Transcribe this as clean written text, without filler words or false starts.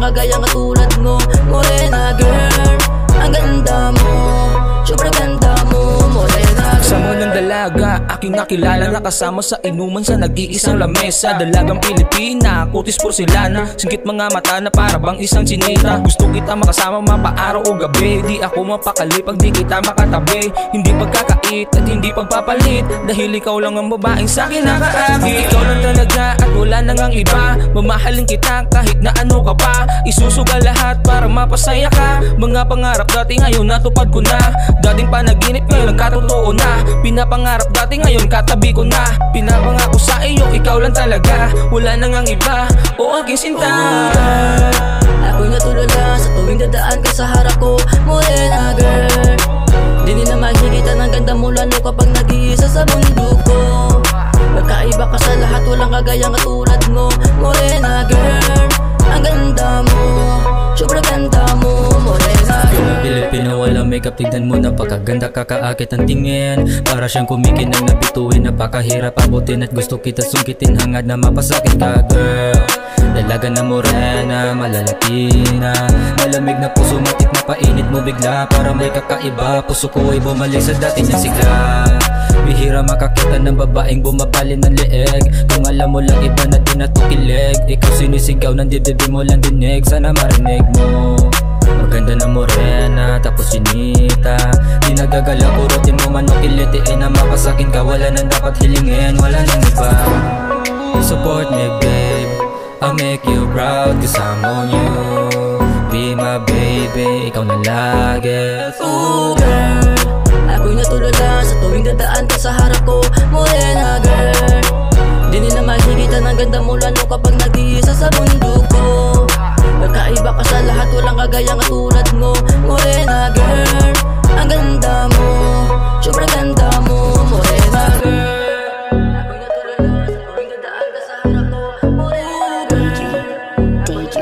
kagaya katulad mo. Morena girl, ang ganda mo, sobrang ganda mo, morena girl. Kasama ng dalaga, aking nakilala, nakasama sa inuman sa nag-iisang lamesa. Dalagang Pilipina, kutis porselana, singkit mga mata na para bang isang chinita. Gusto kita makasama mapaaraw o gabi, di ako mapakali pag di kita makatabi. Hindi pagkakait at hindi pagpapalit, dahil ikaw lang ang babaeng sa'kin nakaakit. Ikaw lang talaga at wala nang ang iba, mamahalin kita kahit na ano ka pa. Isusugal lahat para mapasaya ka. Mga pangarap dati ngayon natupad ko na, dating panaginip ngayon nagkatotoo na. Pinapangarap dati ngayon katabi ko na, pinapangako sa iyo ikaw lang talaga, wala nang ang iba o aking sinta. Ako'y natulala sa tuwing dadaan ka sa harap ko, morena girl. Di nila mahigitan ang ganda mo lalo kapag nag-iisa sa mundo ko. Magkaiba ka sa lahat, walang kagayang katulad mo, morena girl. Ang ganda mo, sobrang ganda mo, morena girl. Pilipino walang makeup, tignan mo napakaganda, kakaakit ang tingin. Para siyang kumikinang nabituin, napakahirap abutin at gusto kita sungkitin, hangad na mapasakit ka girl. Dalaga na morena, malalatina, malamig na puso, matik na painit mo bigla. Para may kakaiba, puso ko ay bumalik sa dati niyang sigla. Bihira makakita ng babaeng bumabali ng leeg, kung alam mo lang iba na di natukilig. Ikaw sinisigaw ng dibdib mo lang dinig, sana marinig mo. Maganda na morena, tapos sinita, di nagagala, kurutin mo manok ilitiin na mapasakin ka. Wala nang dapat hilingin, wala nang iba. Support me babe, I'll make you proud cause I'm on you. Be my baby, ikaw na lagi. Ooh girl, ako'y natulala sa tuwing dadaan ka sa harap ko, morena girl. Di nila mahigitan ang ganda mo lalo kapag nag-iisa sa mundo ko. Magkaiba ka sa lahat, walang kagayang katulad mo, morena girl. Ang ganda mo, sobrang ganda mo, morena girl. Ako'y natulala sa tuwing dadaan ka sa harap ko, morena girl. DJ